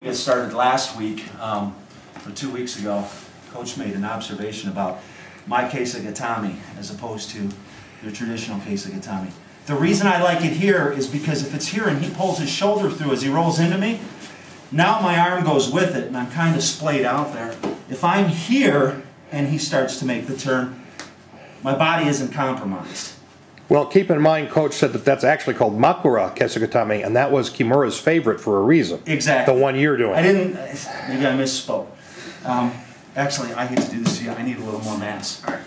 It started last week, or 2 weeks ago. Coach made an observation about my kesa gatame as opposed to the traditional kesa gatame. The reason I like it here is because if it's here and he pulls his shoulder through as he rolls into me, now my arm goes with it and I'm kind of splayed out there. If I'm here and he starts to make the turn, my body isn't compromised. Well, keep in mind, Coach said that that's actually called makura kesa gatame, and that was Kimura's favorite for a reason. Exactly. The one you're doing. Maybe I misspoke. Actually, I hate to do this to you. I need a little more mass. All right.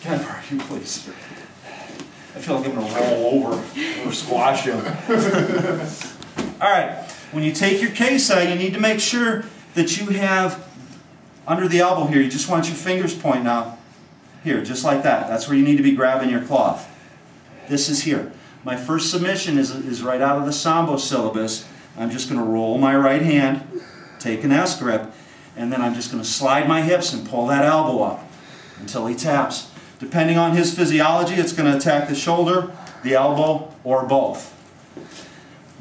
Can I borrow you, please? I feel like I'm going to roll over or squash him. All right. When you take your kesa, you need to make sure that you have, under the elbow here, you just want your fingers pointing out. Here, just like that. That's where you need to be grabbing your cloth. This is here. My first submission is right out of the Sambo syllabus. I'm just going to roll my right hand, take an S grip, and then I'm just going to slide my hips and pull that elbow up until he taps. Depending on his physiology, it's going to attack the shoulder, the elbow, or both.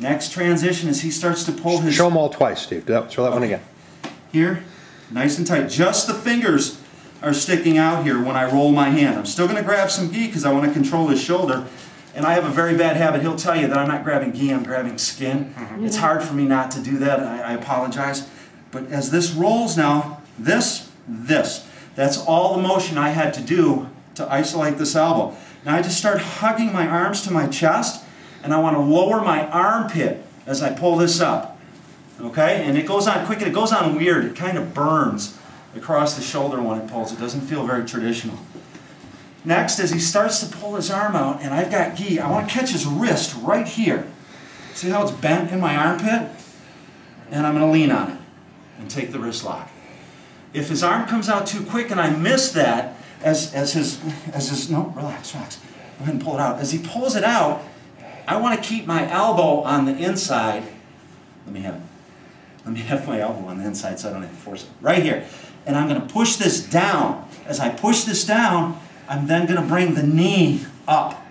Next transition is he starts to pull his... Show them all twice, Steve. Show that one again. Here, nice and tight. Just the fingers are sticking out here when I roll my hand. I'm still going to grab some gi because I want to control his shoulder. And I have a very bad habit. He'll tell you that I'm not grabbing gi, I'm grabbing skin. It's hard for me not to do that. I apologize. But as this rolls now, this, that's all the motion I had to do to isolate this elbow. Now I just start hugging my arms to my chest, and I want to lower my armpit as I pull this up. Okay? And it goes on quick, and it goes on weird. It kind of burns across the shoulder when it pulls. It doesn't feel very traditional. Next, as he starts to pull his arm out, and I've got gi, I want to catch his wrist right here. See how it's bent in my armpit? And I'm going to lean on it and take the wrist lock. If his arm comes out too quick and I miss that, no, relax. Go ahead and pull it out. As he pulls it out, I want to keep my elbow on the inside. Let me have my elbow on the inside so I don't have to force it. Right here. And I'm going to push this down. As I push this down, I'm then going to bring the knee up.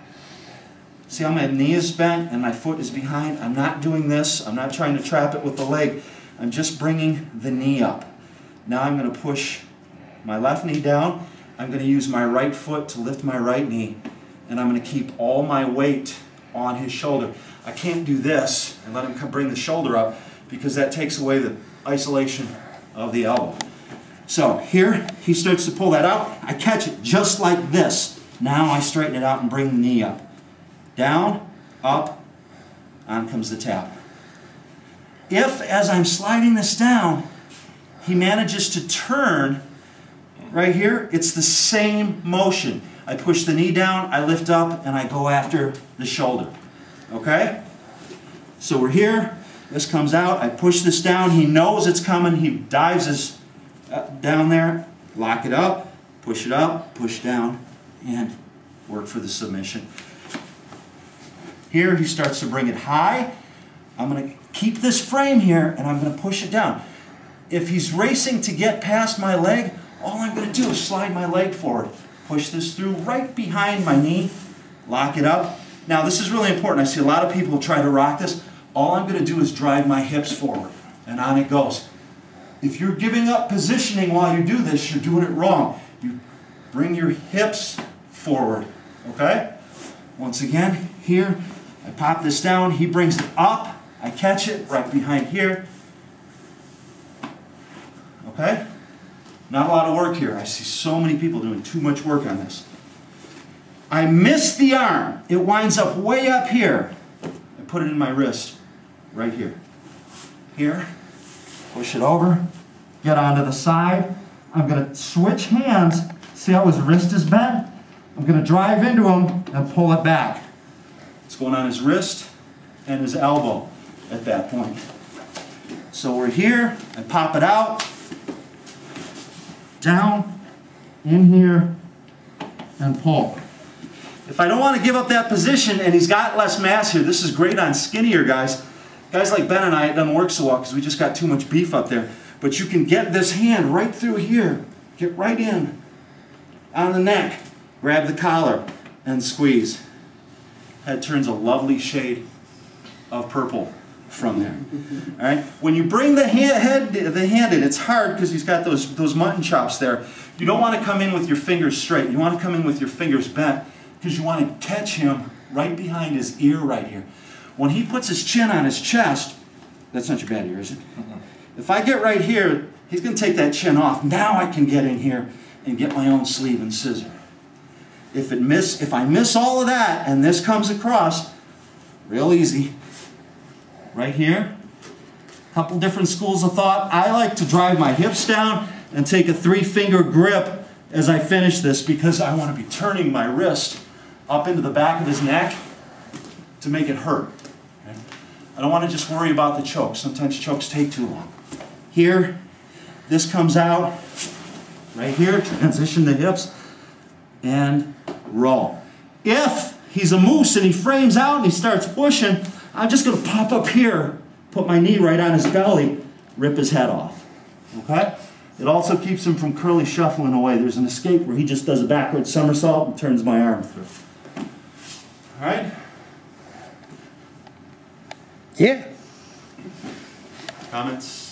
See how my knee is bent and my foot is behind? I'm not doing this. I'm not trying to trap it with the leg. I'm just bringing the knee up. Now I'm going to push my left knee down. I'm going to use my right foot to lift my right knee. And I'm going to keep all my weight on his shoulder. I can't do this and let him bring the shoulder up because that takes away the isolation of the elbow. So here, he starts to pull that out. I catch it just like this. Now I straighten it out and bring the knee up. Down, up, on comes the tap. If, as I'm sliding this down, he manages to turn right here, it's the same motion. I push the knee down, I lift up, and I go after the shoulder. Okay? So we're here. This comes out. I push this down. He knows it's coming. He dives his down there, lock it up, push down, and work for the submission. Here he starts to bring it high. I'm going to keep this frame here, and I'm going to push it down. If he's racing to get past my leg, all I'm going to do is slide my leg forward. Push this through right behind my knee, lock it up. Now this is really important. I see a lot of people try to rock this. All I'm going to do is drive my hips forward, and on it goes. If you're giving up positioning while you do this, you're doing it wrong. You bring your hips forward, okay? Once again, here, I pop this down, he brings it up, I catch it right behind here. Okay? Not a lot of work here. I see so many people doing too much work on this. I miss the arm. It winds up way up here. I put it in my wrist, right here. Here. Push it over, get onto the side. I'm going to switch hands. See how his wrist is bent? I'm going to drive into him and pull it back. It's going on his wrist and his elbow at that point. So we're here. I pop it out, down, in here, and pull. If I don't want to give up that position and he's got less mass here, this is great on skinnier guys. Guys like Ben and I, it doesn't work so well because we just got too much beef up there. But you can get this hand right through here. Get right in on the neck. Grab the collar and squeeze. Head turns a lovely shade of purple from there. All right. When you bring the hand in, it's hard because he's got those mutton chops there. You don't want to come in with your fingers straight. You want to come in with your fingers bent because you want to catch him right behind his ear right here. When he puts his chin on his chest, that's not your bad ear, is it? If I get right here, he's going to take that chin off. Now I can get in here and get my own sleeve and scissor. If I miss all of that and this comes across, real easy. Right here, a couple different schools of thought. I like to drive my hips down and take a 3-finger grip as I finish this because I want to be turning my wrist up into the back of his neck to make it hurt. Okay? I don't want to just worry about the choke. Sometimes chokes take too long. Here, this comes out. Right here, transition the hips and roll. If he's a moose and he frames out and he starts pushing, I'm just going to pop up here, put my knee right on his belly, rip his head off. Okay? It also keeps him from curly shuffling away. There's an escape where he just does a backward somersault and turns my arm through. All right? Yeah. Comments?